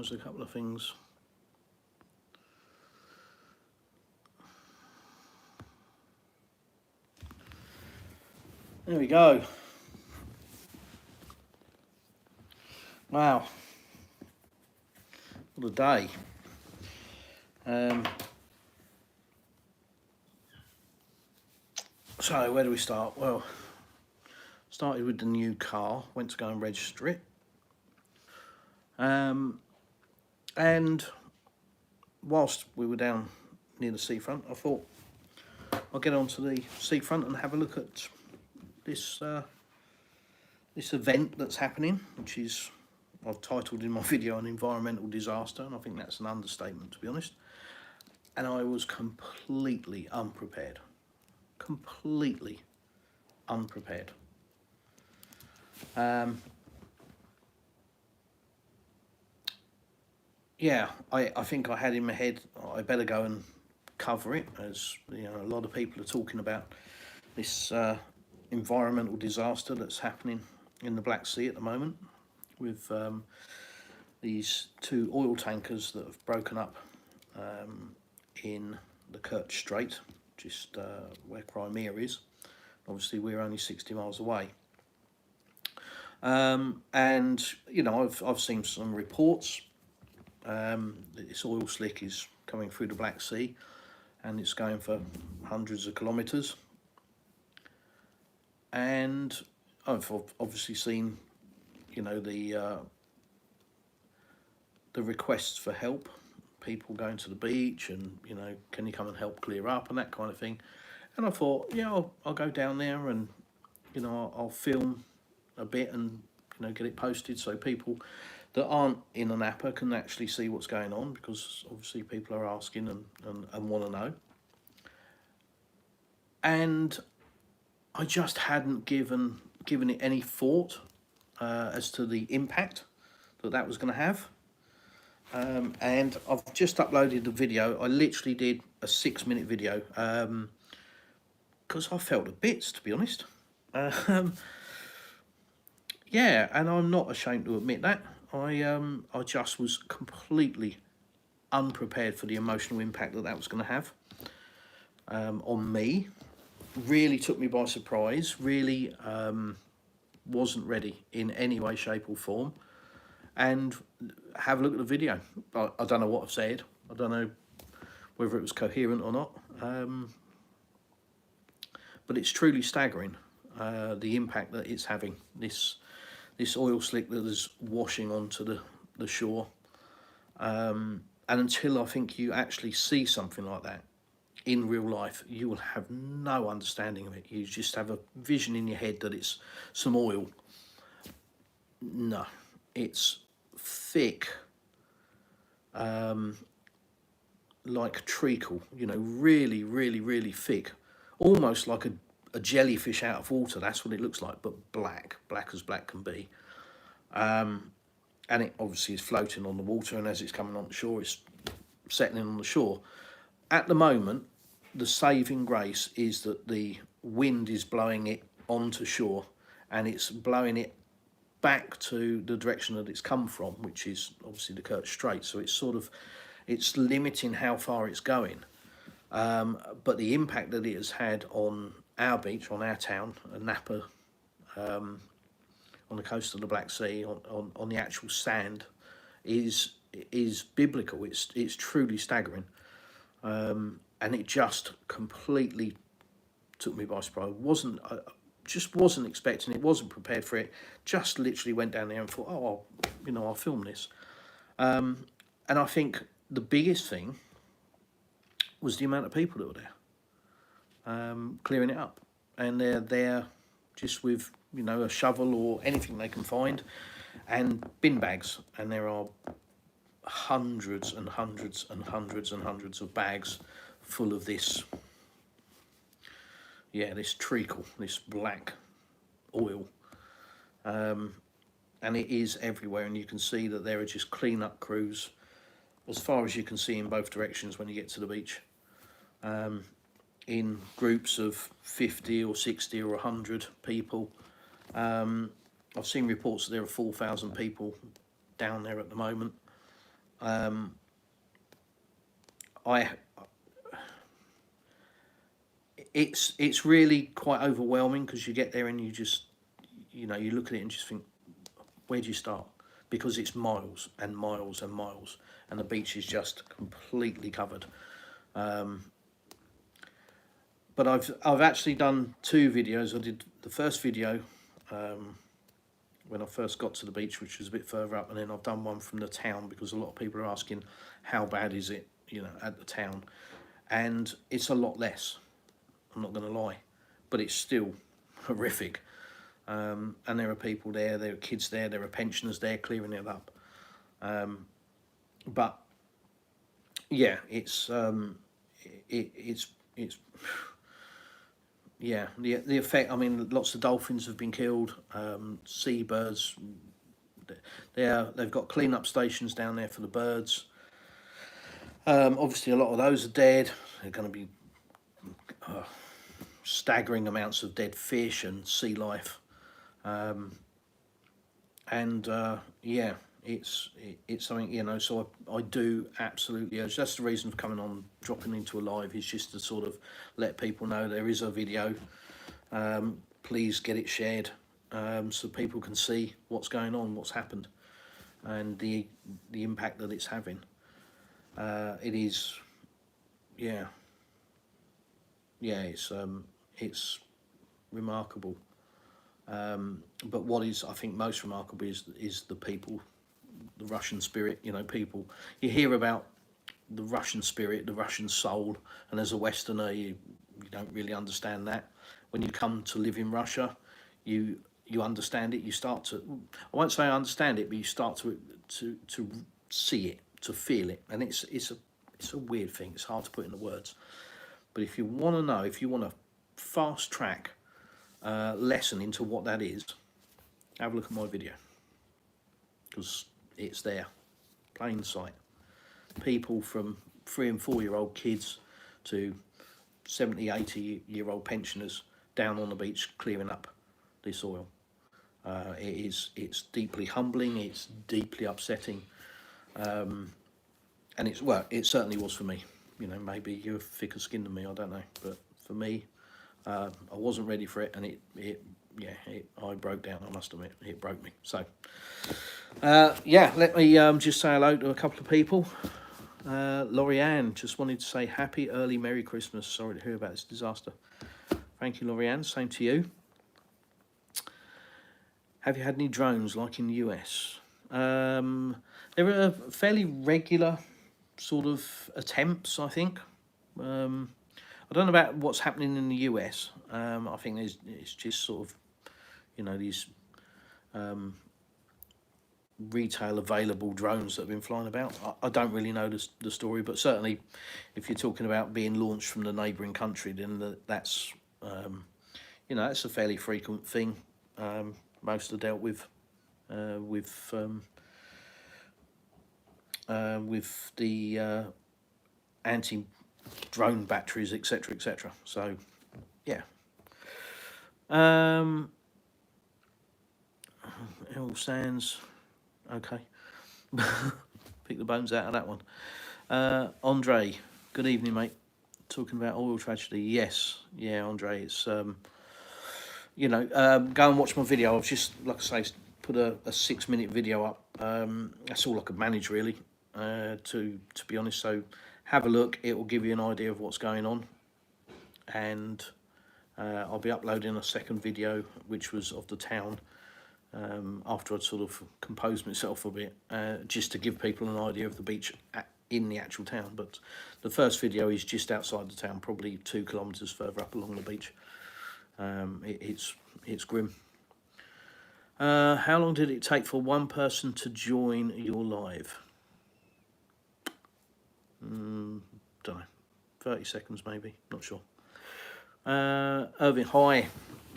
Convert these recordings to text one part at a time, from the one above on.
there's a couple of things. There we go. Wow, what a day. So where do we start? Well, started with the new car, went to go and register it. And whilst we were down near the seafront, I thought I'll get onto the seafront and have a look at this this event that's happening, which is, I've titled in my video, an environmental disaster, and I think that's an understatement, to be honest. And I was completely unprepared. Completely unprepared. Yeah, I think I had in my head I better go and cover it, as you know, a lot of people are talking about this environmental disaster that's happening in the Black Sea at the moment, with these two oil tankers that have broken up in the Kerch Strait, just where Crimea is. Obviously we're only 60 miles away. And you know, I've seen some reports that this oil slick is coming through the Black Sea and it's going for hundreds of kilometres. And I've obviously seen, you know, the requests for help, people going to the beach and, you know, can you come and help clear up and that kind of thing. And I thought, yeah, I'll go down there and, you know, I'll film a bit and, you know, get it posted so people that aren't in Anapa can actually see what's going on, because obviously people are asking and want to know. And I just hadn't given it any thought as to the impact that was going to have. And I've just uploaded the video. I literally did a 6-minute video because I felt the bits, to be honest. Yeah, and I'm not ashamed to admit that. I just was completely unprepared for the emotional impact that was going to have on me. Really took me by surprise. Really wasn't ready in any way, shape or form. And have a look at the video. I don't know what I've said. I don't know whether it was coherent or not. But it's truly staggering, the impact that it's having. This oil slick that is washing onto the shore. And until I think you actually see something like that in real life, you will have no understanding of it. You just have a vision in your head that it's some oil. No, it's thick, like treacle, you know, really, really, really thick, almost like a jellyfish out of water. That's what it looks like, but black as black can be. And it obviously is floating on the water, and as it's coming on the shore, it's settling on the shore. At the moment, the saving grace is that the wind is blowing it onto shore, and it's blowing it back to the direction that it's come from, which is obviously the Kerch Strait. So it's limiting how far it's going. But the impact that it has had on our beach, on our town, Anapa, on the coast of the Black Sea, on the actual sand, is biblical. It's truly staggering, and it just completely took me by surprise. Just wasn't expecting it, wasn't prepared for it. Just literally went down there and thought, oh, I'll film this. And I think the biggest thing was the amount of people that were there, clearing it up, and they're there just with a shovel or anything they can find, and bin bags, and there are hundreds and hundreds and hundreds and hundreds of bags full of this treacle, this black oil, and it is everywhere, and you can see that there are just clean-up crews as far as you can see in both directions when you get to the beach, in groups of 50 or 60 or 100 people. I've seen reports that there are 4,000 people down there at the moment, I it's really quite overwhelming, because you get there and you just, you know, you look at it and just think, where do you start? Because it's miles and miles and miles, and the beach is just completely covered. But I've actually done 2 videos. I did the first video when I first got to the beach, which was a bit further up, and then I've done one from the town, because a lot of people are asking how bad is it, you know, at the town, and it's a lot less. I'm not going to lie, but it's still horrific. And there are people there, there are kids there, there are pensioners there clearing it up. But yeah, it's yeah, the effect. I mean, lots of dolphins have been killed. Seabirds. They've got clean-up stations down there for the birds. Obviously, a lot of those are dead. They're going to be staggering amounts of dead fish and sea life. Yeah, it's something, you know. So I do absolutely urge. That's the reason for coming on, dropping into a live, is just to sort of let people know there is a video. Please get it shared, so people can see what's going on, what's happened, and the impact that it's having. It is, yeah, it's remarkable. But what is, I think, most remarkable is the people, the Russian spirit. You know, people, you hear about the Russian spirit, the Russian soul, and as a Westerner, you don't really understand that. When you come to live in Russia, you understand it. You start to, I won't say I understand it, but you start to see it, to feel it, and it's a weird thing. It's hard to put into words. But if you want to know, if you want to fast track lesson into what that is, have a look at my video, because it's there, plain sight. People from 3 and 4 year old kids to 70, 80-year-old pensioners down on the beach clearing up this oil. It's deeply humbling, it's deeply upsetting, and it certainly was for me. You know, maybe you're thicker skinned than me, I don't know, but for me, I wasn't ready for it, and I broke down. I must admit, it broke me. So, yeah, let me just say hello to a couple of people. Laurie Ann just wanted to say happy early Merry Christmas. Sorry to hear about this disaster. Thank you, Laurie Ann. Same to you. Have you had any drones like in the US? There are fairly regular sort of attempts, I think. I don't know about what's happening in the US. I think it's just sort of, you know, these retail available drones that have been flying about. I don't really know the story, but certainly if you're talking about being launched from the neighbouring country, then that's, you know, that's a fairly frequent thing. Most are dealt with the anti-drone batteries, etc., etc. So, yeah. It all stands okay. Pick the bones out of that one. Andre, good evening, mate. Talking about oil tragedy. Yes, yeah, Andre. It's you know, go and watch my video. I've just, like I say, put a 6-minute video up. That's all I could manage, really, to be honest. So have a look. It will give you an idea of what's going on, and I'll be uploading a second video, which was of the town, after I'd sort of composed myself a bit, just to give people an idea of the beach in the actual town. But the first video is just outside the town, probably 2 kilometres further up along the beach. It's grim. How long did it take for one person to join your live? Don't know, 30 seconds maybe, not sure. Irvin, hi.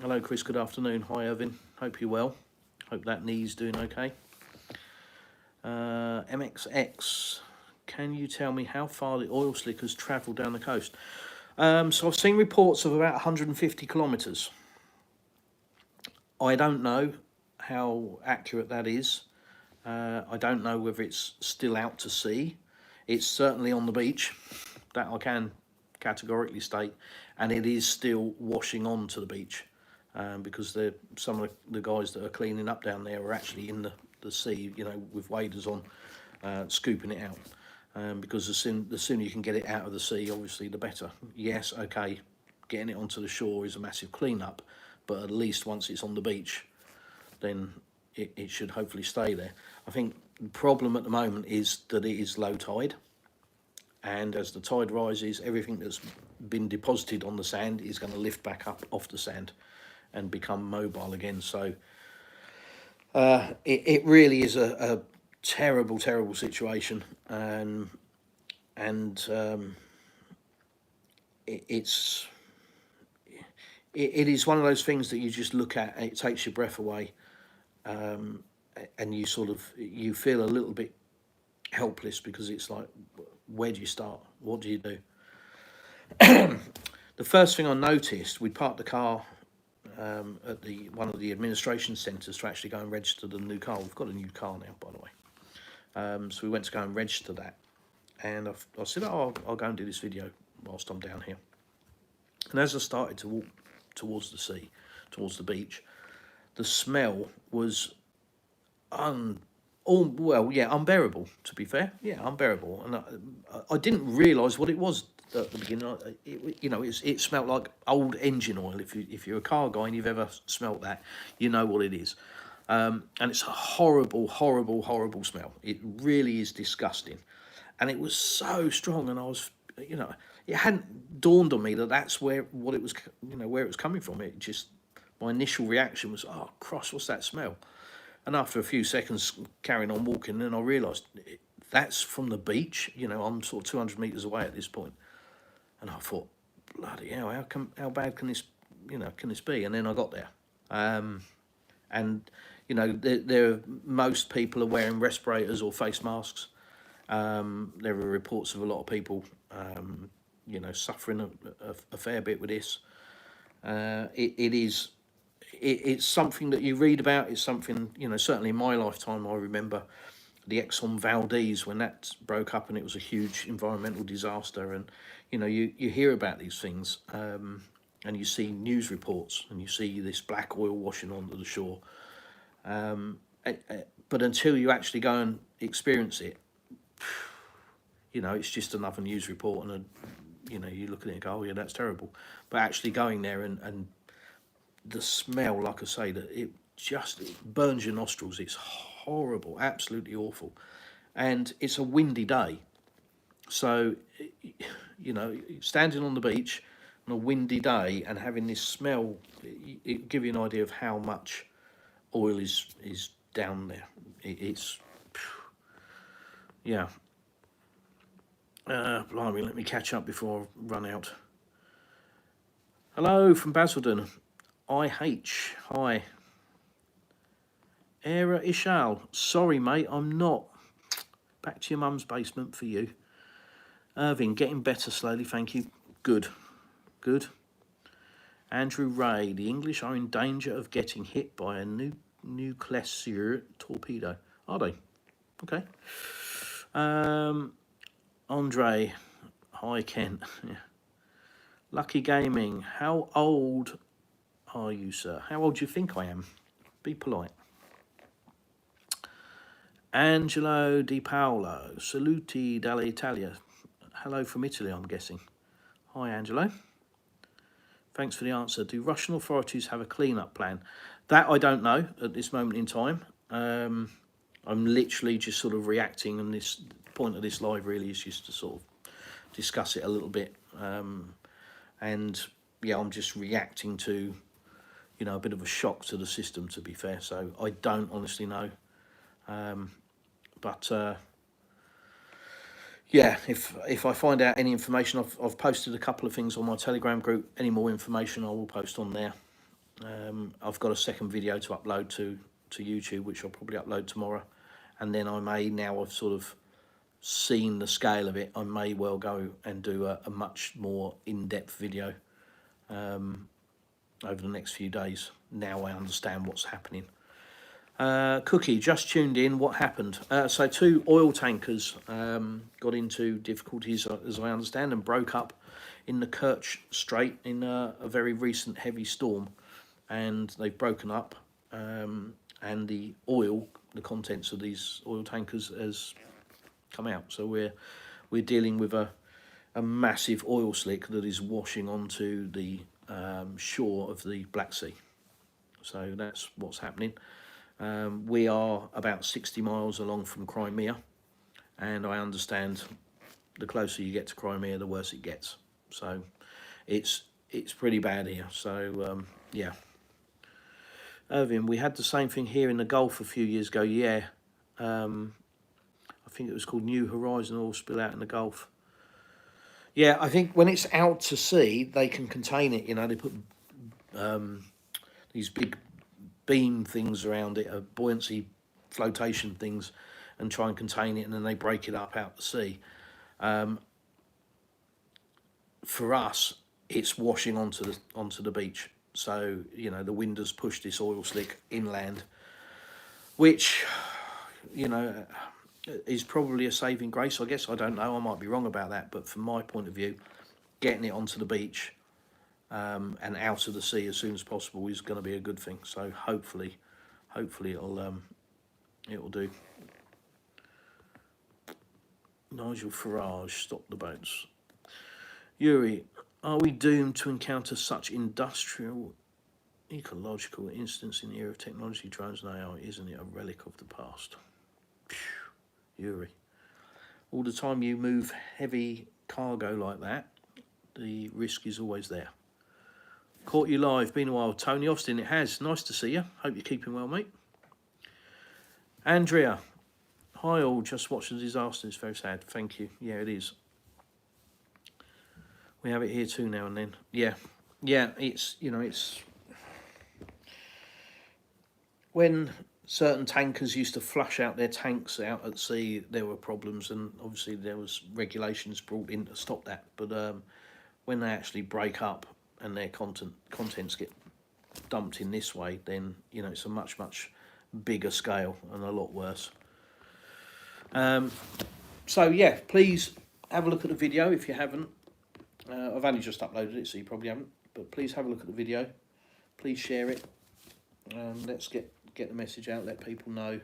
Hello, Chris, good afternoon. Hi, Irvin, hope you're well. Hope that knee's doing okay. MXX, can you tell me how far the oil slick has travelled down the coast? So I've seen reports of about 150 kilometres. I don't know how accurate that is. I don't know whether it's still out to sea. It's certainly on the beach, that I can categorically state, and it is still washing on to the beach, because some of the guys that are cleaning up down there are actually in the sea, you know, with waders on, scooping it out. Because the sooner you can get it out of the sea, obviously, the better. Yes, okay, getting it onto the shore is a massive clean-up, but at least once it's on the beach, then it should hopefully stay there. I think the problem at the moment is that it is low tide, and as the tide rises, everything that's been deposited on the sand is going to lift back up off the sand and become mobile again. So it really is a terrible, terrible situation, and it is one of those things that you just look at and it takes your breath away, and you feel a little bit helpless, because it's like, where do you start? What do you do? The first thing I noticed, we parked the car at one of the administration centres to actually go and register the new car. We've got a new car now, by the way. So we went to go and register that, and I said, oh, I'll go and do this video whilst I'm down here. And as I started to walk towards the sea, towards the beach, the smell was unbearable, to be fair. Yeah, unbearable. And I didn't realise what it was at the beginning. It smelled like old engine oil. If you're a car guy and you've ever smelt that, you know what it is. And it's a horrible, horrible, horrible smell. It really is disgusting. And it was so strong, and I was, it hadn't dawned on me that that's where it was coming from. My initial reaction was, oh, cross, what's that smell? And after a few seconds carrying on walking, then I realised that's from the beach. I'm sort of 200 metres away at this point. And I thought, bloody hell, how bad can this be? And then I got there. Most people are wearing respirators or face masks. There are reports of a lot of people, suffering a fair bit with this. It's something that you read about. It's something, certainly in my lifetime, I remember the Exxon Valdez, when that broke up and it was a huge environmental disaster. And, you hear about these things, and you see news reports, and you see this black oil washing onto the shore. But until you actually go and experience it, it's just another news report, and you look at it and go, oh yeah, that's terrible. But actually going there and the smell, like I say, that it burns your nostrils. It's horrible, absolutely awful. And it's a windy day. So, standing on the beach on a windy day and having this smell, it give you an idea of how much oil is down there. Yeah. Blimey, let me catch up before I run out. Hello from Basildon. IH, hi. Era Ishal, sorry mate, I'm not. Back to your mum's basement for you. Irving, getting better slowly, thank you. Good. Andrew Ray, the English are in danger of getting hit by a nuclear torpedo. Are they? Okay. Andre, hi Ken. Yeah. Lucky Gaming, how old are you, sir? How old do you think I am? Be polite. Angelo Di Paolo, saluti dall'Italia. Hello from Italy, I'm guessing. Hi, Angelo. Thanks for the answer. Do Russian authorities have a clean-up plan? That I don't know at this moment in time. I'm literally just sort of reacting, and this point of this live really is just to sort of discuss it a little bit. And yeah, I'm just reacting to, a bit of a shock to the system, to be fair. So I don't honestly know. Yeah, if I find out any information, I've posted a couple of things on my Telegram group. Any more information I will post on there. I've got a second video to upload to YouTube, which I'll probably upload tomorrow. And then I may, now I've sort of seen the scale of it, I may well go and do a much more in-depth video over the next few days. Now I understand what's happening. Cookie, just tuned in. What happened? So 2 oil tankers got into difficulties, as I understand, and broke up in the Kerch Strait in a very recent heavy storm. And they've broken up, and the oil, the contents of these oil tankers has come out. So we're dealing with a massive oil slick that is washing onto the shore of the Black Sea. So that's what's happening. We are about 60 miles along from Crimea, and I understand the closer you get to Crimea, the worse it gets. So it's pretty bad here. So yeah. Irvin, we had the same thing here in the Gulf a few years ago. Yeah, I think it was called New Horizon oil spill out in the Gulf. Yeah, I think when it's out to sea, they can contain it. You know, they put these big beam things around it, buoyancy flotation things, and try and contain it, and then they break it up out to sea. For us, it's washing onto the beach. So, you know, the wind has pushed this oil slick inland, which, you know, is probably a saving grace, I guess. I don't know, I might be wrong about that, but from my point of view, getting it onto the beach and out of the sea as soon as possible is going to be a good thing. So hopefully it'll do. Nigel Farage, stop the boats. Yuri, are we doomed to encounter such industrial, ecological incidents in the era of technology, drones and AI? Isn't it a relic of the past? Yuri, all the time you move heavy cargo like that, the risk is always there. Caught you live, been a while. Tony Austin, it has. Nice to see you. Hope you're keeping well, mate. Andrea, hi all, just watched the disaster. It's very sad. Thank you. Yeah, it is. We have it here too now and then. Yeah, it's, you know, it's when certain tankers used to flush out their tanks out at sea, there were problems, and obviously there was regulations brought in to stop that. But when they actually break up and their contents get dumped in this way, then, you know, it's a much bigger scale and a lot worse. So yeah, please have a look at the video if you haven't. I've only just uploaded it, so you probably haven't, but please have a look at the video. Please share it. Let's get the message out, let people know,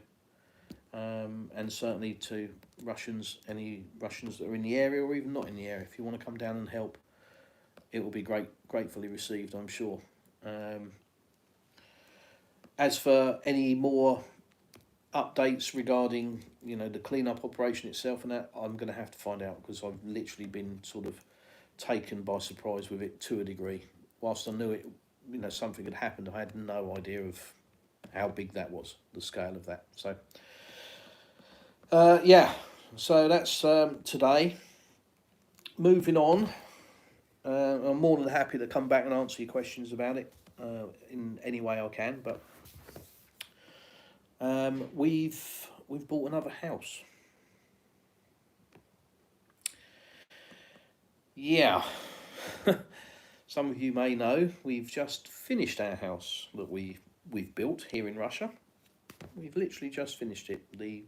and certainly to Russians, any Russians that are in the area or even not in the area, if you want to come down and help, it will be gratefully received, I'm sure. As for any more updates regarding, you know, the clean-up operation itself and that, I'm going to have to find out, because I've literally been sort of taken by surprise with it to a degree. Whilst I knew it, you know, something had happened, I had no idea of how big that was, the scale of that. So yeah, so that's today. Moving on, I'm more than happy to come back and answer your questions about it in any way I can, but we've bought another house. Yeah. Some of you may know we've just finished our house that we've built here in Russia. We've literally just finished it. The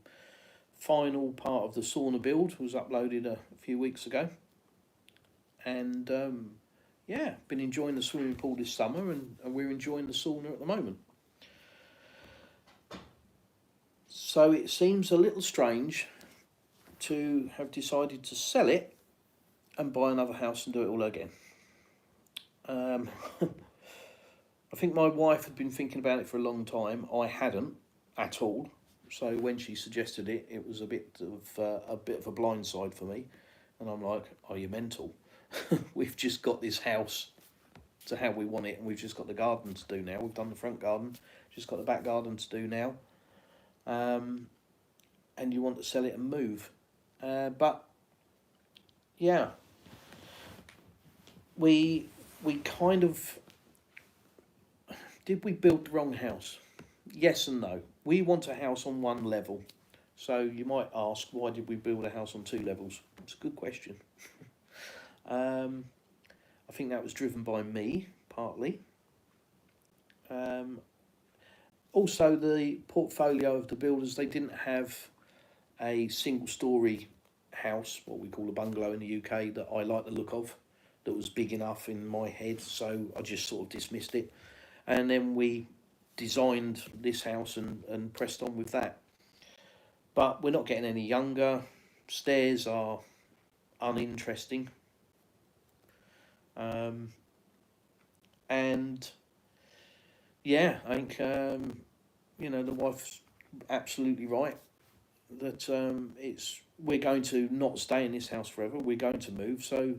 final part of the sauna build was uploaded a few weeks ago, and yeah, been enjoying the swimming pool this summer, and we're enjoying the sauna at the moment. So it seems a little strange to have decided to sell it and buy another house and do it all again. I think my wife had been thinking about it for a long time. I hadn't at all. So when she suggested it, it was a bit of a blindside for me. And I'm like, are you mental? We've just got this house to how we want it, and we've just got the garden to do now. We've done the front garden, just got the back garden to do now. And you want to sell it and move. But yeah, we kind of, did we build the wrong house? Yes and no. We want a house on one level. So you might ask, why did we build a house on 2 levels? It's a good question. I think that was driven by me, partly. Also, the portfolio of the builders, they didn't have a single story house, what we call a bungalow in the UK, that I like the look of, that was big enough in my head, so I just sort of dismissed it. And then we designed this house and pressed on with that. But we're not getting any younger. Stairs are uninteresting. And yeah, I think, you know, the wife's absolutely right that we're going to not stay in this house forever. We're going to move, so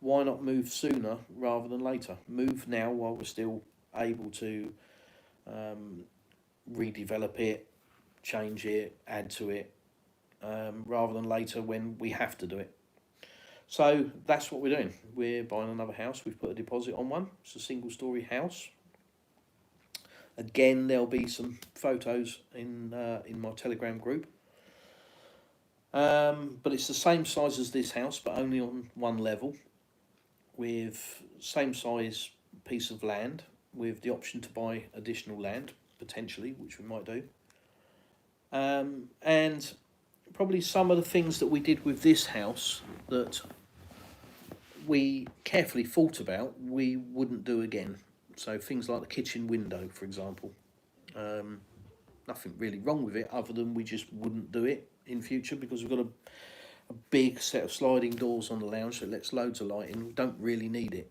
why not move sooner rather than later? Move now while we're still able to redevelop it, change it, add to it, rather than later when we have to do it. So that's what we're doing. We're buying another house. We've put a deposit on one. It's a single story house. Again, there'll be some photos in my Telegram group. But it's the same size as this house, but only on one level, with same size piece of land, with the option to buy additional land, potentially, which we might do. And probably some of the things that we did with this house that we carefully thought about, we wouldn't do again. So things like the kitchen window, for example. Nothing really wrong with it, other than we just wouldn't do it in future, because we've got a big set of sliding doors on the lounge that lets loads of light in. We don't really need it.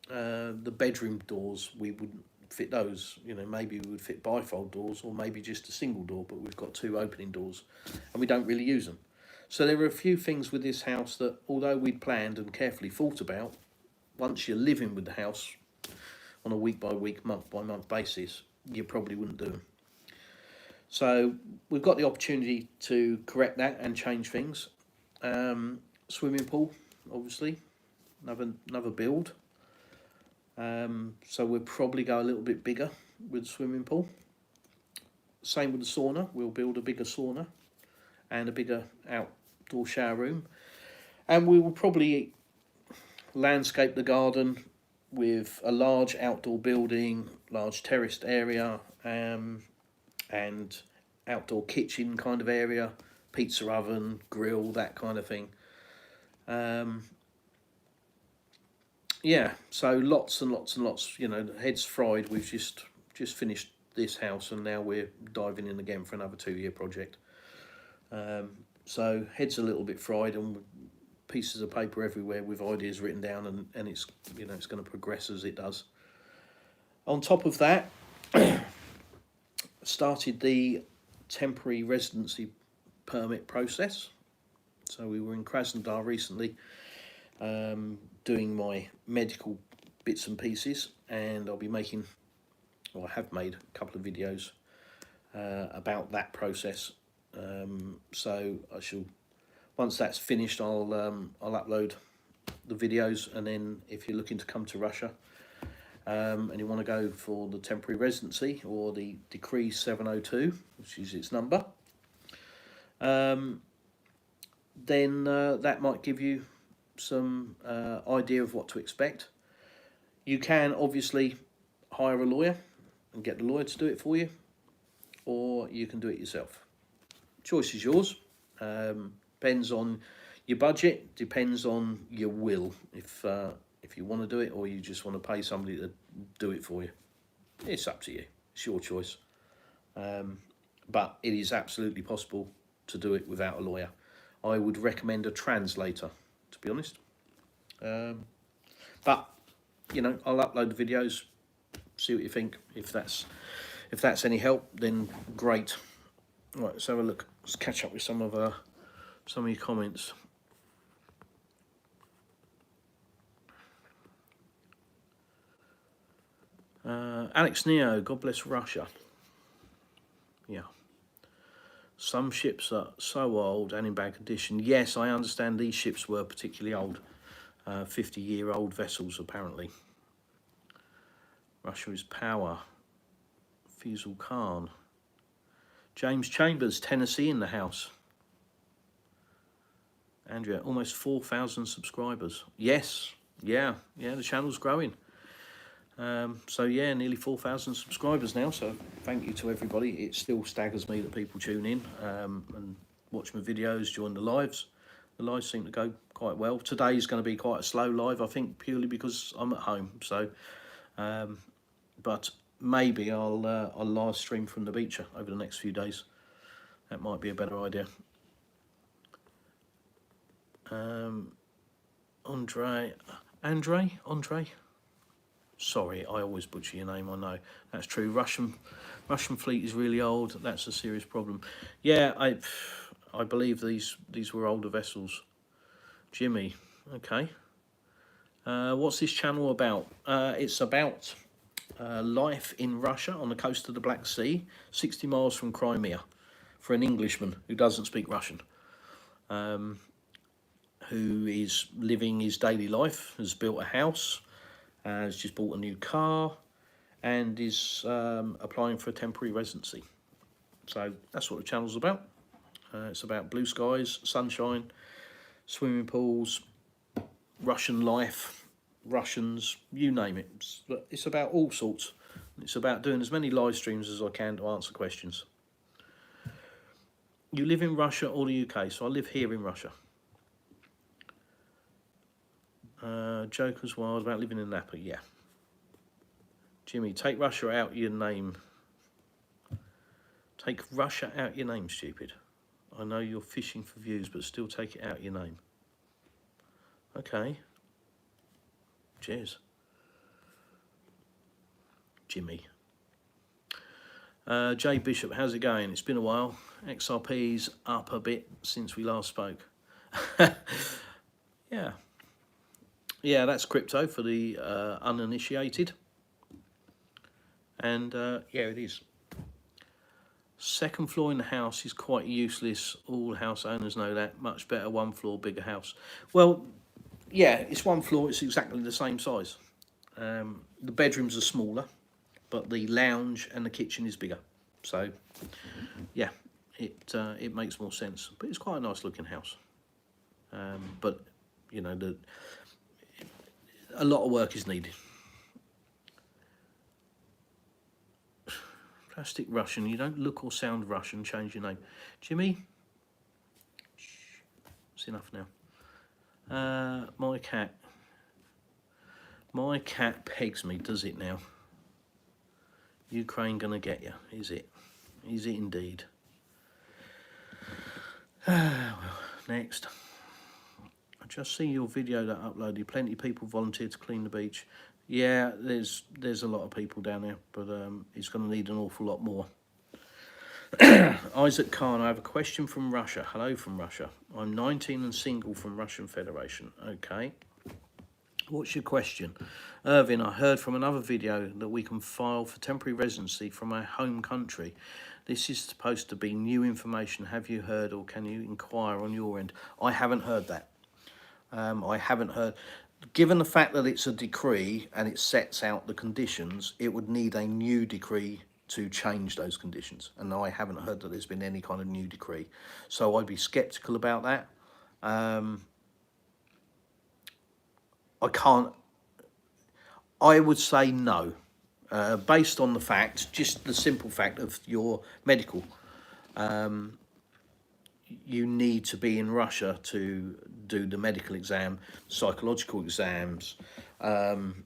The bedroom doors, we wouldn't fit those. You know, maybe we would fit bifold doors, or maybe just a single door, but we've got two opening doors and we don't really use them. So there are a few things with this house that, although we'd planned and carefully thought about, once you're living with the house on a week by week, month by month basis, you probably wouldn't do them. So we've got the opportunity to correct that and change things. Swimming pool, obviously, another build. So we'll probably go a little bit bigger with the swimming pool. Same with the sauna. We'll build a bigger sauna and a bigger outdoor shower room. And we will probably landscape the garden with a large outdoor building, large terraced area, and outdoor kitchen kind of area, pizza oven, grill, that kind of thing. Yeah, so lots and lots and lots, you know, heads fried. We've just finished this house and now we're diving in again for another 2-year project. So heads a little bit fried and pieces of paper everywhere with ideas written down, and it's, you know, it's going to progress as it does. On top of that, started the temporary residency permit process. So we were in Krasnodar recently, doing my medical bits and pieces, and I'll be making, or I have made, a couple of videos about that process. So I shall, once that's finished, I'll upload the videos, and then if you're looking to come to Russia and you want to go for the temporary residency or the Decree 702, which is its number, then that might give you some idea of what to expect. You can obviously hire a lawyer and get the lawyer to do it for you, or you can do it yourself. Choice is yours. Depends on your budget, depends on your will, if you want to do it or you just want to pay somebody to do it for you. It's up to you, it's your choice. But it is absolutely possible to do it without a lawyer. I would recommend a translator, to be honest. But, you know, I'll upload the videos, see what you think. If that's any help, then great. Right, let's have a look. Let's catch up with some of your comments. Alex Neo, God bless Russia. Yeah. Some ships are so old and in bad condition. Yes, I understand these ships were particularly old. 50-year-old vessels, apparently. Russia is power. Faisal Khan. James Chambers, Tennessee in the house. Andrea, almost 4,000 subscribers. Yes, yeah, the channel's growing. So yeah, nearly 4,000 subscribers now, so thank you to everybody. It still staggers me that people tune in and watch my videos, join the lives. The lives seem to go quite well. Today's going to be quite a slow live, I think, purely because I'm at home. So, but maybe I'll live stream from the beach over the next few days. That might be a better idea. Andre. Sorry, I always butcher your name. I know that's true. Russian fleet is really old. That's a serious problem. Yeah, I believe these were older vessels. Jimmy, okay. What's this channel about? It's about life in Russia on the coast of the Black Sea, 60 miles from Crimea, for an Englishman who doesn't speak Russian, who is living his daily life, has built a house, has just bought a new car, and is applying for a temporary residency. So that's what the channel's about. It's about blue skies, sunshine, swimming pools, Russian life, Russians, you name it. It's about all sorts. It's about doing as many live streams as I can to answer questions. You live in Russia or the UK? So I live here in Russia. Joker's wild about living in Napa, yeah. Jimmy, take Russia out your name. Take Russia out your name, stupid. I know you're fishing for views, but still take it out your name. Okay. Cheers. Jimmy. Jay Bishop, how's it going? It's been a while. XRP's up a bit since we last spoke. Yeah. Yeah, that's crypto for the uninitiated. And yeah, it is. Second floor in the house is quite useless. All house owners know that. Much better one floor, bigger house. Well, yeah, it's one floor. It's exactly the same size. The bedrooms are smaller, but the lounge and the kitchen is bigger. So, yeah, it makes more sense. But it's quite a nice looking house. But you know, a lot of work is needed. Plastic Russian. You don't look or sound Russian. Change your name, Jimmy. Shh. It's enough now. My cat pegs me. Does it now? Ukraine gonna get you? Is it? Is it indeed? Well, next. I just see your video that uploaded. Plenty of people volunteered to clean the beach. Yeah, there's a lot of people down there, but it's going to need an awful lot more. Isaac Khan, I have a question from Russia. Hello from Russia. I'm 19 and single from Russian Federation. Okay. What's your question? Irvin, I heard from another video that we can file for temporary residency from our home country. This is supposed to be new information. Have you heard, or can you inquire on your end? I haven't heard that. I haven't heard. Given the fact that it's a decree and it sets out the conditions, it would need a new decree to change those conditions. And I haven't heard that there's been any kind of new decree. So I'd be sceptical about that. I would say no, based on the fact, just the simple fact of your medical. You need to be in Russia to do the medical exam, psychological exams, your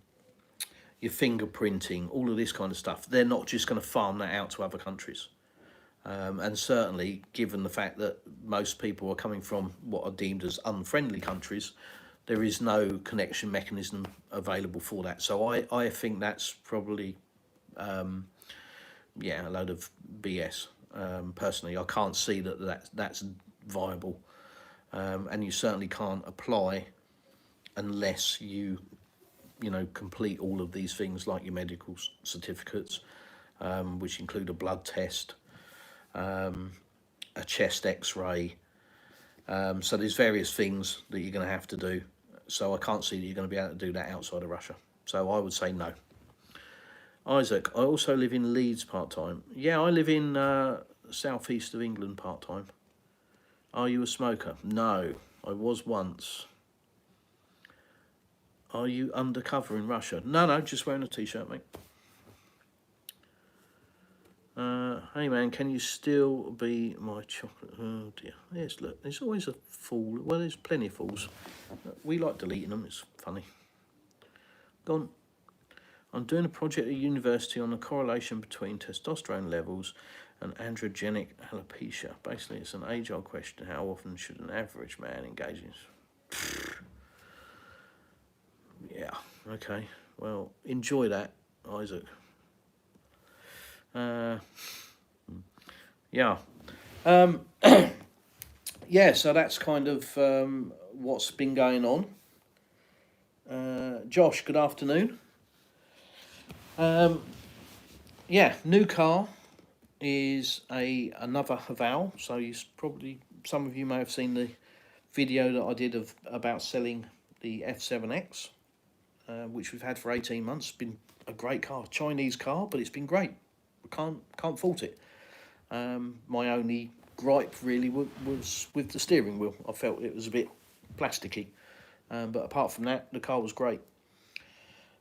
fingerprinting, all of this kind of stuff. They're not just going to farm that out to other countries. And certainly, given the fact that most people are coming from what are deemed as unfriendly countries, there is no connection mechanism available for that. So I think that's probably, yeah, a load of BS. Personally, I can't see that's viable. And you certainly can't apply unless you know, complete all of these things like your medical certificates, which include a blood test, a chest x-ray. So there's various things that you're going to have to do. So I can't see that you're going to be able to do that outside of Russia. So I would say no. Isaac, I also live in Leeds part-time. Yeah, I live in southeast of England part-time. Are you a smoker? No, I was once. Are you undercover in Russia? No, just wearing a t-shirt, mate. Hey man, can you still be my chocolate? Oh dear. Yes, look, there's always a fool. Well, there's plenty of fools. We like deleting them, it's funny. Gone. I'm doing a project at university on the correlation between testosterone levels and androgenic alopecia. Basically, it's an age-old question: how often should an average man engage in? Yeah, okay. Well, enjoy that, Isaac. Yeah. Yeah, so that's kind of what's been going on. Josh, good afternoon. Yeah, new car is another Haval. So some of you may have seen the video that I did about selling the F7X, which we've had for 18 months. It's been a great car, Chinese car, but it's been great. Can't fault it. My only gripe really was with the steering wheel. I felt it was a bit plasticky, but apart from that, the car was great.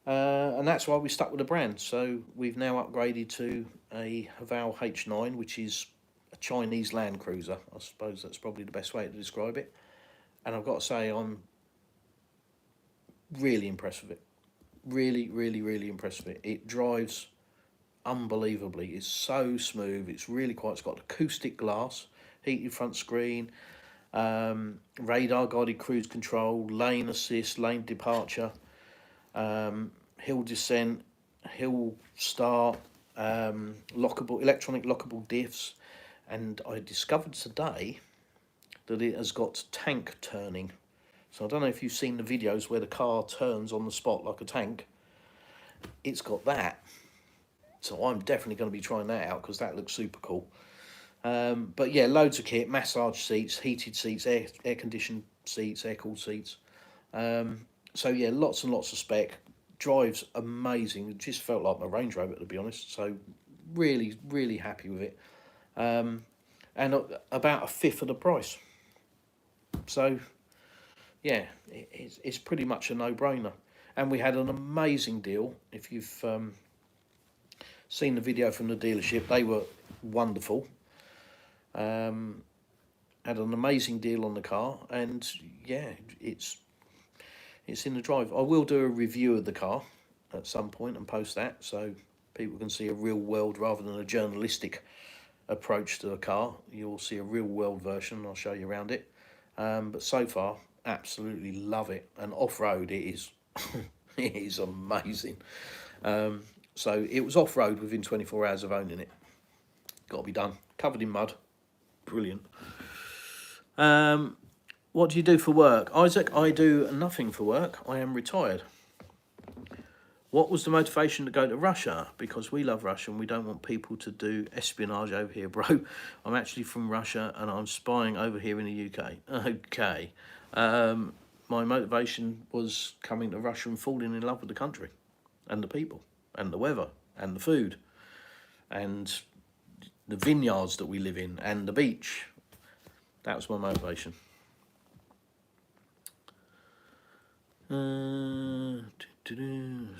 And that's why we stuck with the brand. So we've now upgraded to a Haval H9, which is a Chinese Land Cruiser. I suppose that's probably the best way to describe it. And I've got to say, I'm really impressed with it. Really, really, really impressed with it. It drives unbelievably. It's so smooth. It's really quiet. It's got acoustic glass, heated front screen, radar guided cruise control, lane assist, lane departure, hill descent, hill start, electronic lockable diffs, and I discovered today that it has got tank turning. So I don't know if you've seen the videos where the car turns on the spot like a tank. It's got that. So I'm definitely going to be trying that out because that looks super cool. But yeah, loads of kit, massage seats, heated seats, air conditioned seats, air cooled seats. So yeah, lots and lots of spec. Drives amazing. It just felt like my Range Rover, to be honest. So really, really happy with it. And about a fifth of the price. So yeah, it's pretty much a no-brainer. And we had an amazing deal. If you've seen the video from the dealership, they were wonderful. Had an amazing deal on the car, and yeah, it's in the drive. I will do a review of the car at some point and post that so people can see a real world rather than a journalistic approach to the car. You'll see a real world version. I'll show you around it. But so far, absolutely love it. And off-road, it is it is amazing. So it was off-road within 24 hours of owning it. Got to be done. Covered in mud. Brilliant. What do you do for work? Isaac, I do nothing for work. I am retired. What was the motivation to go to Russia? Because we love Russia and we don't want people to do espionage over here, bro. I'm actually from Russia and I'm spying over here in the UK. Okay. My motivation was coming to Russia and falling in love with the country and the people and the weather and the food and the vineyards that we live in and the beach. That was my motivation. Let's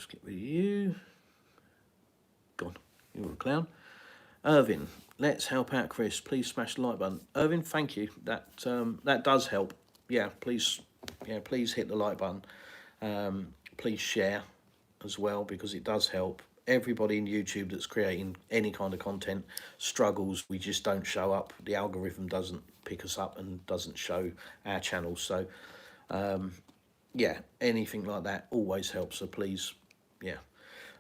get rid of you. Gone. You're a clown. Irvin, let's help out Chris. Please smash the like button. Irvin, thank you. That does help. Yeah, please hit the like button. Please share as well because it does help. Everybody in YouTube that's creating any kind of content struggles. We just don't show up. The algorithm doesn't pick us up and doesn't show our channels. So yeah, anything like that always helps. So please, yeah.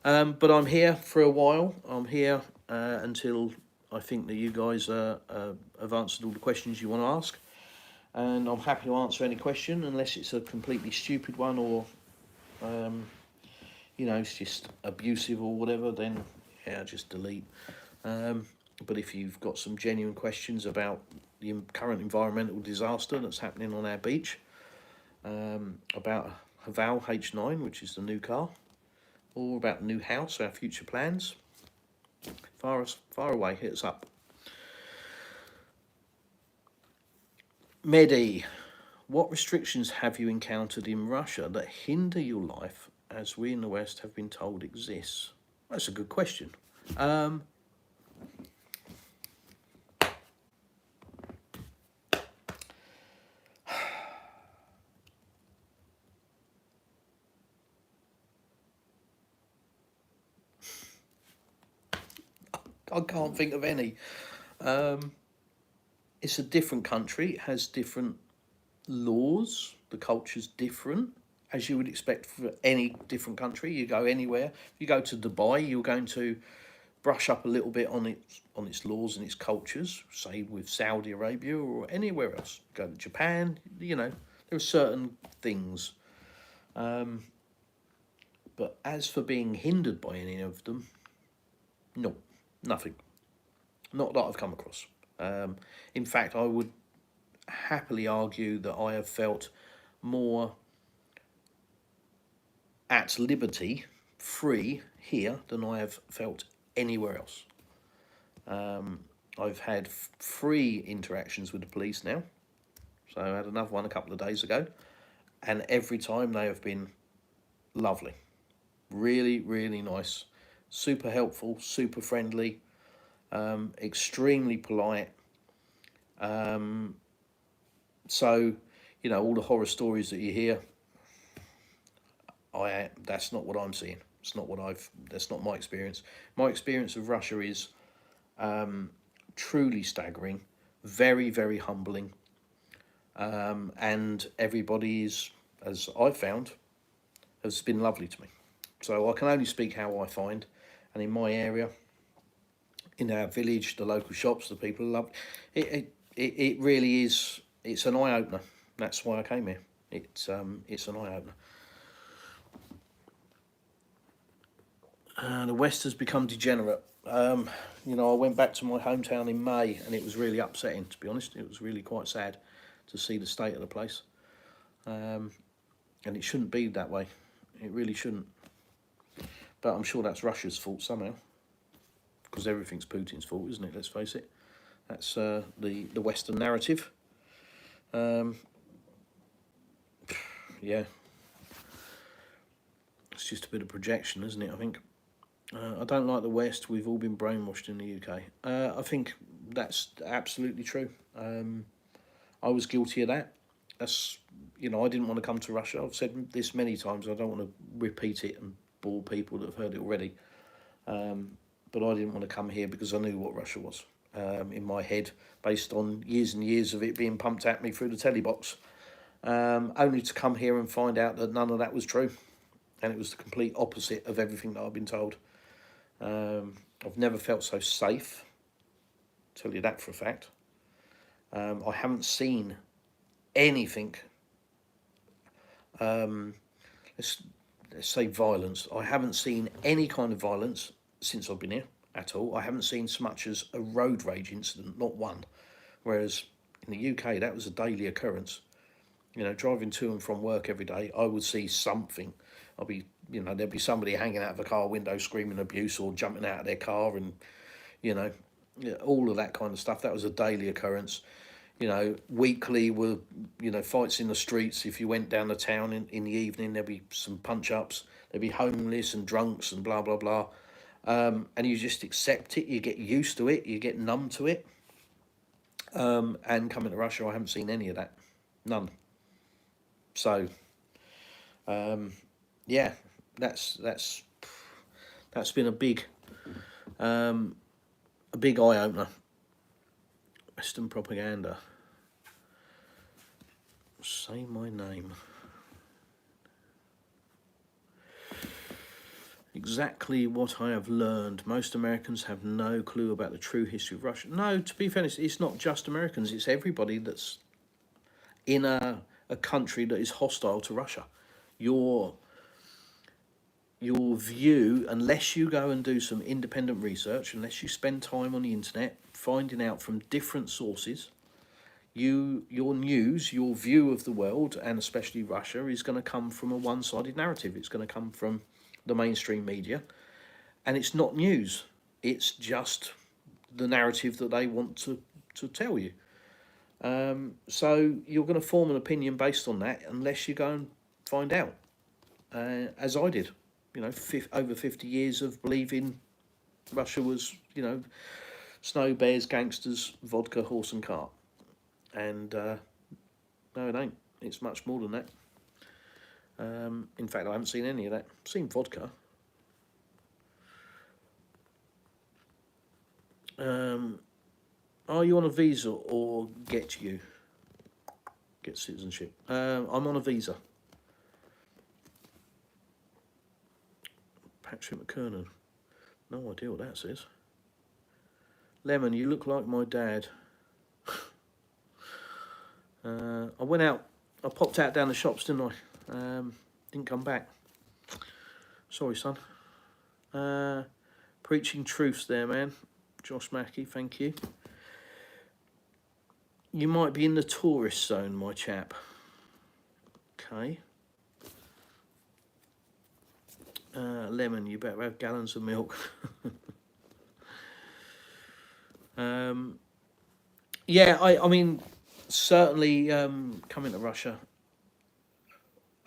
But I'm here for a while. I'm here until I think that you guys have answered all the questions you want to ask. And I'm happy to answer any question unless it's a completely stupid one or, you know, it's just abusive or whatever, then yeah, just delete. But if you've got some genuine questions about the current environmental disaster that's happening on our beach, about Haval H9, which is the new car, or about the new house, our future plans, far away, hit us up. Mehdi, What restrictions have you encountered in Russia that hinder your life, as we in the West have been told exists? That's a good question. I can't think of any. It's a different country. It has different laws. The culture's different, as you would expect for any different country. You go anywhere. If you go to Dubai, you're going to brush up a little bit on its laws and its cultures. Say with Saudi Arabia or anywhere else. Go to Japan. You know, there are certain things. But as for being hindered by any of them, no, nothing. Not that I've come across. In fact, I would happily argue that I have felt more at liberty, free here than I have felt anywhere else. I've had free interactions with the police now. So I had another one a couple of days ago. And every time they have been lovely. Really, really nice. Super helpful, super friendly, extremely polite. So, you know, all the horror stories that you hear, that's not what I'm seeing. That's not my experience. My experience of Russia is truly staggering, very, very humbling. And everybody is, as I've found, has been lovely to me. So I can only speak how I find. And in my area, in our village, the local shops, the people love it. It really is. It's an eye opener. That's why I came here. It's an eye opener. The West has become degenerate. You know, I went back to my hometown in May, and it was really upsetting. To be honest, it was really quite sad to see the state of the place. And it shouldn't be that way. It really shouldn't. But I'm sure that's Russia's fault somehow, because everything's Putin's fault, isn't it? Let's face it. That's the Western narrative. Yeah. It's just a bit of projection, isn't it, I think? I don't like the West. We've all been brainwashed in the UK. I think that's absolutely true. I was guilty of that. That's, you know, I didn't want to come to Russia. I've said this many times. I don't want to repeat it and bore people that have heard it already. But I didn't want to come here because I knew what Russia was in my head, based on years and years of it being pumped at me through the telly box. Only to come here and find out that none of that was true. And it was the complete opposite of everything that I've been told. I've never felt so safe. I'll tell you that for a fact. I haven't seen anything, let's say violence. I haven't seen any kind of violence since I've been here at all. I haven't seen so much as a road rage incident, not one. Whereas in the UK, that was a daily occurrence. You know, driving to and from work every day, I would see something. There'd be somebody hanging out of a car window screaming abuse or jumping out of their car, and, you know, all of that kind of stuff. That was a daily occurrence. You know, weekly were, you know, fights in the streets. If you went down the town in the evening, there'd be some punch-ups. There'd be homeless and drunks and blah, blah, blah. And you just accept it. You get used to it. You get numb to it. And coming to Russia, I haven't seen any of that. None. So, yeah, that's been a big eye-opener. Western propaganda. Say my name. Exactly what I have learned. Most Americans have no clue about the true history of Russia. No, to be fair, it's not just Americans. It's everybody that's in a country that is hostile to Russia. Your view, unless you go and do some independent research, unless you spend time on the internet finding out from different sources, your news, your view of the world, and especially Russia, is going to come from a one-sided narrative. It's going to come from the mainstream media, and it's not news. It's just the narrative that they want to tell you. So you're going to form an opinion based on that unless you go and find out, as I did. You know, over 50 years of believing Russia was, you know, snow, bears, gangsters, vodka, horse and cart. And no, it ain't. It's much more than that. In fact, I haven't seen any of that. I've seen vodka. Are you on a visa or get citizenship? I'm on a visa. Patrick McKernan. No idea what that says. Lemon, you look like my dad. I went out. I popped out down the shops, didn't I? Didn't come back. Sorry, son. Preaching truths there, man. Josh Mackey, thank you. You might be in the tourist zone, my chap. Okay. Lemon, you better have gallons of milk. Yeah, I mean, certainly coming to Russia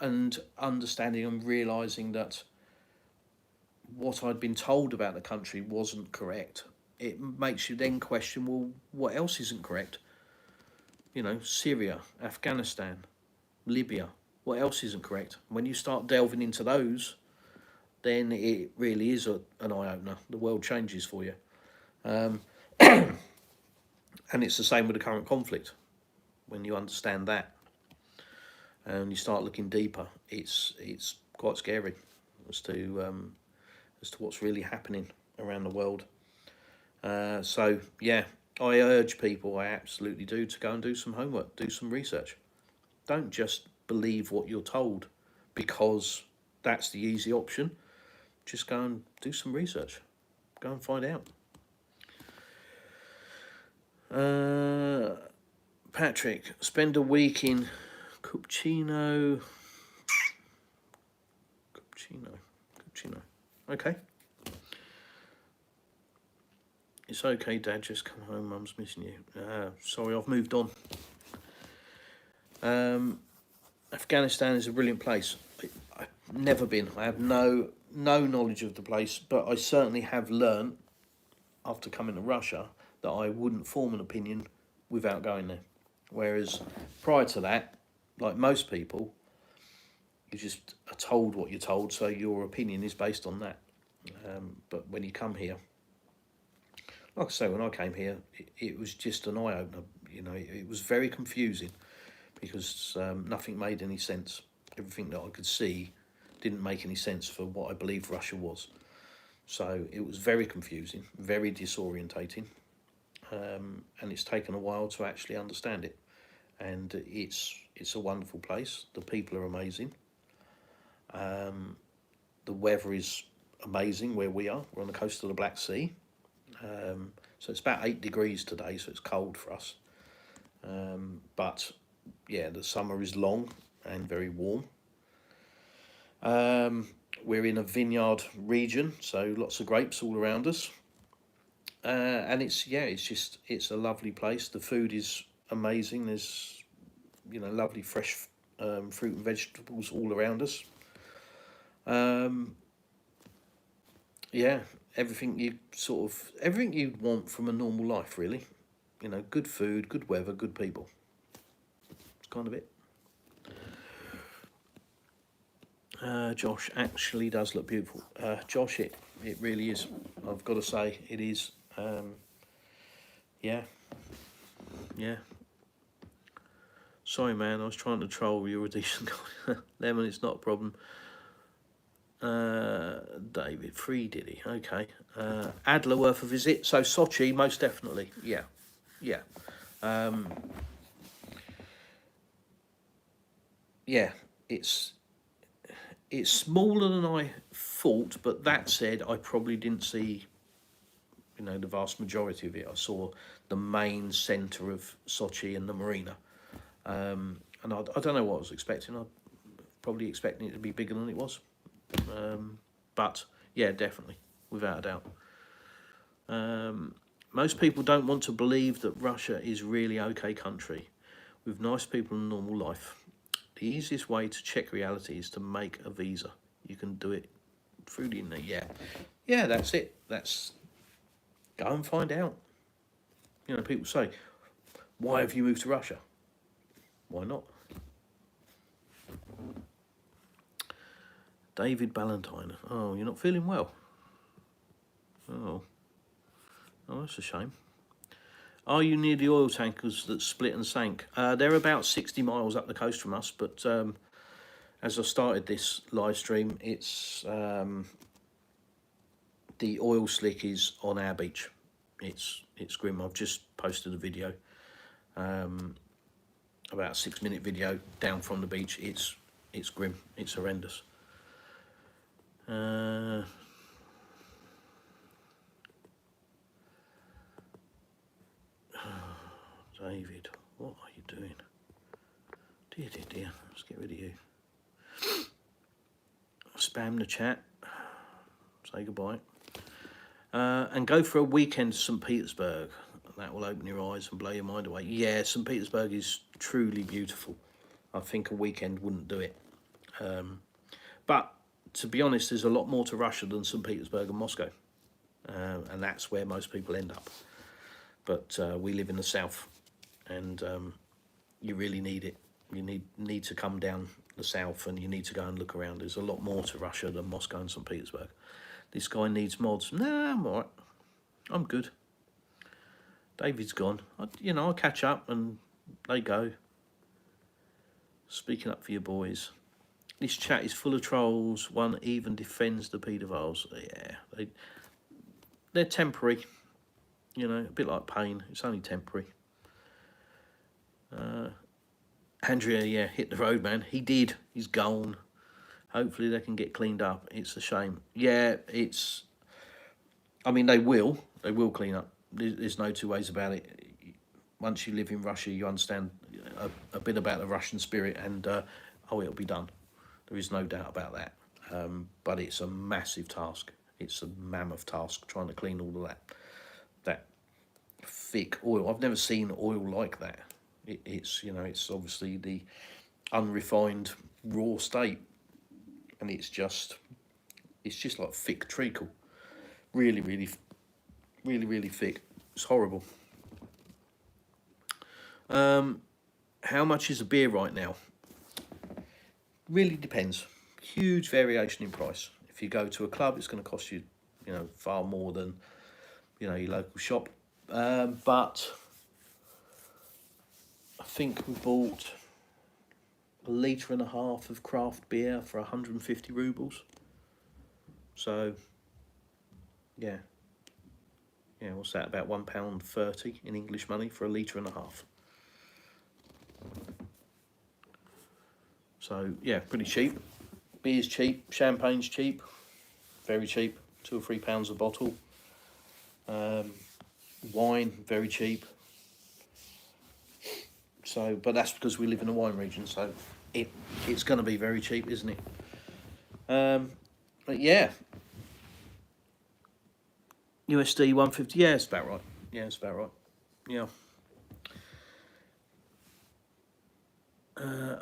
and understanding and realising that what I'd been told about the country wasn't correct, it makes you then question, well, what else isn't correct? You know, Syria, Afghanistan, Libya, what else isn't correct? When you start delving into those, then it really is an eye-opener. The world changes for you. And it's the same with the current conflict. When you understand that and you start looking deeper, it's quite scary as to what's really happening around the world. So yeah, I urge people, I absolutely do, to go and do some homework, do some research. Don't just believe what you're told because that's the easy option. Just go and do some research. Go and find out. Patrick, spend a week in Cupertino. Okay. It's okay, Dad, just come home, Mum's missing you. Sorry, I've moved on. Afghanistan is a brilliant place. I've never been. I have no knowledge of the place, but I certainly have learnt after coming to Russia that I wouldn't form an opinion without going there. Whereas prior to that, like most people, you just are told what you're told, so your opinion is based on that. But when you come here, like I say, when I came here, it was just an eye-opener. You know, it was very confusing because nothing made any sense. Everything that I could see didn't make any sense for what I believed Russia was. So it was very confusing, very disorientating, and it's taken a while to actually understand it. And it's a wonderful place. The people are amazing. The weather is amazing where we are. We're on the coast of the Black Sea. So it's about 8 degrees today, so it's cold for us. But yeah, the summer is long and very warm. We're in a vineyard region, so lots of grapes all around us. And it's a lovely place. The food is amazing. There's, you know, lovely fresh fruit and vegetables all around us. Yeah, everything you'd want from a normal life, really. You know, good food, good weather, good people. It's kind of it. Josh actually does look beautiful. Josh, it really is. I've got to say, it is. Yeah. Sorry, man, I was trying to troll. You're a decent guy. Lemon, it's not a problem. David, free did he? Okay. Adler worth a visit. So Sochi, most definitely. Yeah. Yeah, it's smaller than I thought, but that said, I probably didn't see, you know, the vast majority of it. I saw the main centre of Sochi and the marina. And I don't know what I was expecting. I was probably expecting it to be bigger than it was. But yeah, definitely, without a doubt. Most people don't want to believe that Russia is really okay country with nice people and normal life. The easiest way to check reality is to make a visa. You can do it through the internet. Yeah, that's it. That's go and find out. You know, people say, why have you moved to Russia? Why not? David Ballantyne. Oh, you're not feeling well? Oh, that's a shame. Are you near the oil tankers that split and sank? They're about 60 miles up the coast from us, but as I started this live stream, it's the oil slick is on our beach. It's grim. I've just posted a video, about a 6-minute video down from the beach. It's grim. It's horrendous. David, what are you doing? Dear, let's get rid of you. Spam the chat. Say goodbye. And go for a weekend to St. Petersburg. That will open your eyes and blow your mind away. Yeah, St. Petersburg is truly beautiful. I think a weekend wouldn't do it. But to be honest, there's a lot more to Russia than St. Petersburg and Moscow. And that's where most people end up. But we live in the south, and you really need it. You need to come down the south, and you need to go and look around. There's a lot more to Russia than Moscow and St. Petersburg. This guy needs mods. Nah, I'm all right. I'm good. David's gone. I'll catch up, and they go. Speaking up for your boys. This chat is full of trolls. One even defends the paedophiles. Yeah, they're temporary. You know, a bit like pain. It's only temporary. Andrea, yeah, hit the road, man. He did. He's gone. Hopefully they can get cleaned up. It's a shame. Yeah, I mean, they will clean up. There's no two ways about it. Once you live in Russia, you understand a bit about the Russian spirit, and it'll be done. There is no doubt about that. But it's a massive task. It's a mammoth task trying to clean all of that thick oil. I've never seen oil like that. It's obviously the unrefined raw state, and it's just like thick treacle. Really, really, really, really thick. It's horrible. How much is a beer right now? Really depends. Huge variation in price. If you go to a club, it's going to cost you, far more than, your local shop. But I think we bought 1.5 litres of craft beer for 150 rubles. So, yeah, what's that? About £1.30 in English money for 1.5 litres. So, yeah, pretty cheap. Beer's cheap, champagne's cheap, very cheap, £2 or £3 a bottle. Wine, very cheap. So, but that's because we live in a wine region, so it's going to be very cheap, isn't it? But yeah, USD 150. Yeah, it's about right. Yeah.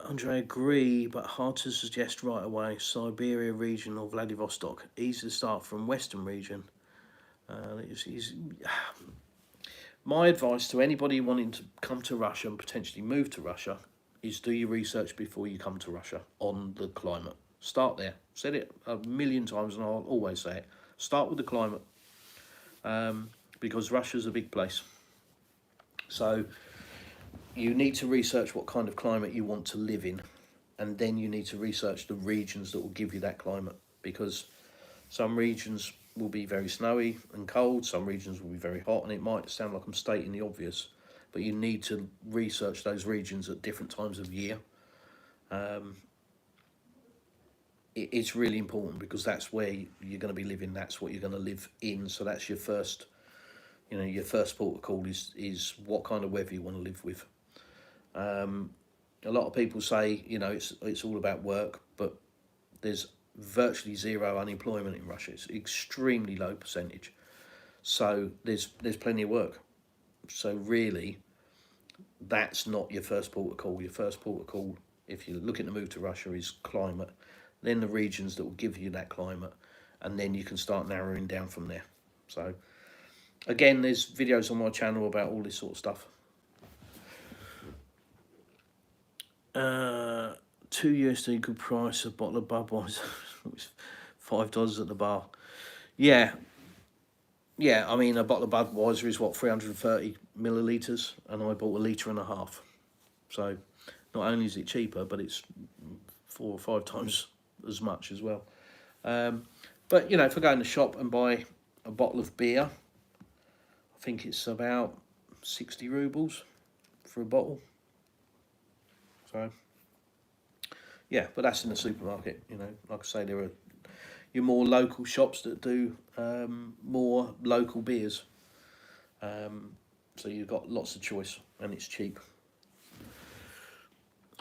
Andre, agree, but hard to suggest right away. Siberia region or Vladivostok. Easy to start from Western region. My advice to anybody wanting to come to Russia and potentially move to Russia is do your research before you come to Russia on the climate. Start there. Said it a million times, and I'll always say it. Start with the climate, because Russia's a big place. So you need to research what kind of climate you want to live in, and then you need to research the regions that will give you that climate, because some regions will be very snowy and cold, some regions will be very hot, and it might sound like I'm stating the obvious, but you need to research those regions at different times of year. It's really important, because that's where you're going to be living, that's what you're going to live in, so that's your first, your first port of call is what kind of weather you want to live with. A lot of people say, it's all about work, but there's virtually zero unemployment in Russia. It's extremely low percentage. So there's plenty of work. So really, that's not your first port of call. Your first port of call, if you're looking to move to Russia, is climate, then the regions that will give you that climate, and then you can start narrowing down from there. So again, there's videos on my channel about all this sort of stuff. 2 USD good price, a bottle of Budweiser. It was $5 at the bar. Yeah, I mean, a bottle of Budweiser is what, 330 millilitres, and I bought 1.5 litres. So not only is it cheaper, but it's 4 or 5 times as much as well. But you know, if I go in the shop and buy a bottle of beer, I think it's about 60 rubles for a bottle. So yeah, but that's in the supermarket. You know, like I say, there are your more local shops that do more local beers. So you've got lots of choice, and it's cheap.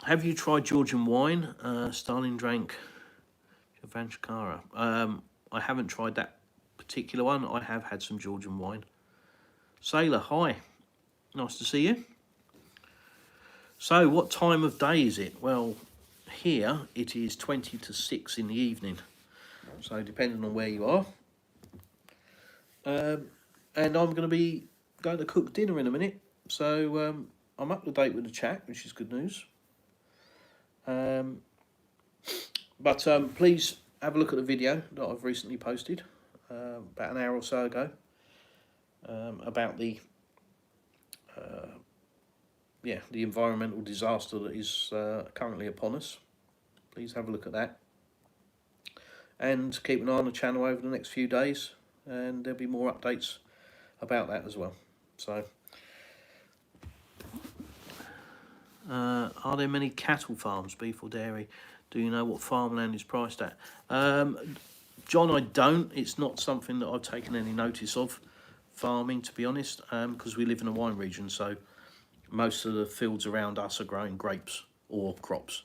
Have you tried Georgian wine? Stalin drank Javanchkara. I haven't tried that particular one. I have had some Georgian wine. Sailor, hi. Nice to see you. So, what time of day is it? Well, here it is 20 to 6 in the evening. So, depending on where you are. And I'm going to be going to cook dinner in a minute. So, I'm up to date with the chat, which is good news. But please have a look at the video that I've recently posted about an hour or so ago about the environmental disaster that is currently upon us. Please have a look at that, and keep an eye on the channel over the next few days, and there'll be more updates about that as well. So are there many cattle farms, beef or dairy? Do you know what farmland is priced at? John, I don't. It's not something that I've taken any notice of, farming, to be honest, because we live in a wine region, so most of the fields around us are growing grapes or crops.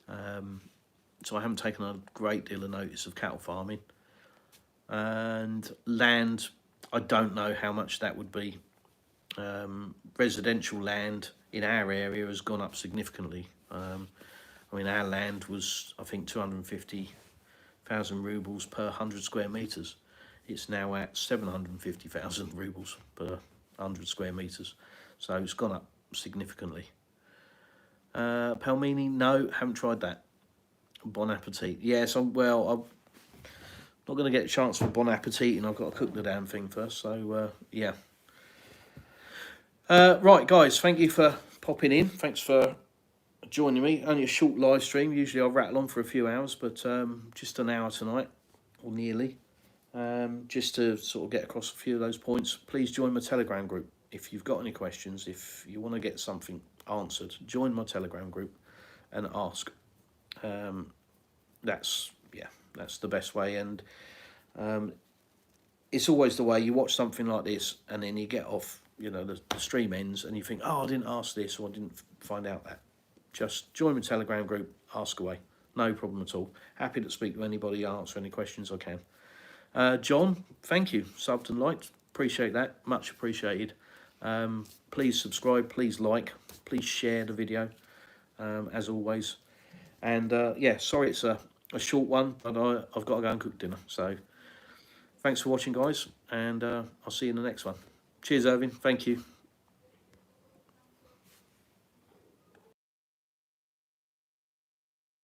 So I haven't taken a great deal of notice of cattle farming. And land, I don't know how much that would be. Residential land in our area has gone up significantly. I mean, our land was, I think, 250,000 rubles per 100 square metres. It's now at 750,000 rubles per 100 square metres. So it's gone up significantly. Pelmeni, no, haven't tried that. Bon appetit. Yes, I'm not going to get a chance for bon appetit, and I've got to cook the damn thing first. So, yeah. Right, guys, thank you for popping in. Thanks for joining me. Only a short live stream. Usually I'll rattle on for a few hours, but just an hour tonight, or nearly. Just to sort of get across a few of those points. Please join my Telegram group. If you've got any questions, if you want to get something answered, join my Telegram group and ask. That's the best way. And it's always the way. You watch something like this, and then you get off, you know, the stream ends, and you think, oh, I didn't ask this, or I didn't find out that. Just join my Telegram group, ask away. No problem at all. Happy to speak to anybody, answer any questions I can. John, thank you. Subbed and liked. Appreciate that. Much appreciated. Please subscribe. Please like. Please share the video, as always. And, yeah, sorry it's a short one, but I've got to go and cook dinner. So thanks for watching, guys, and I'll see you in the next one. Cheers, Irving. Thank you.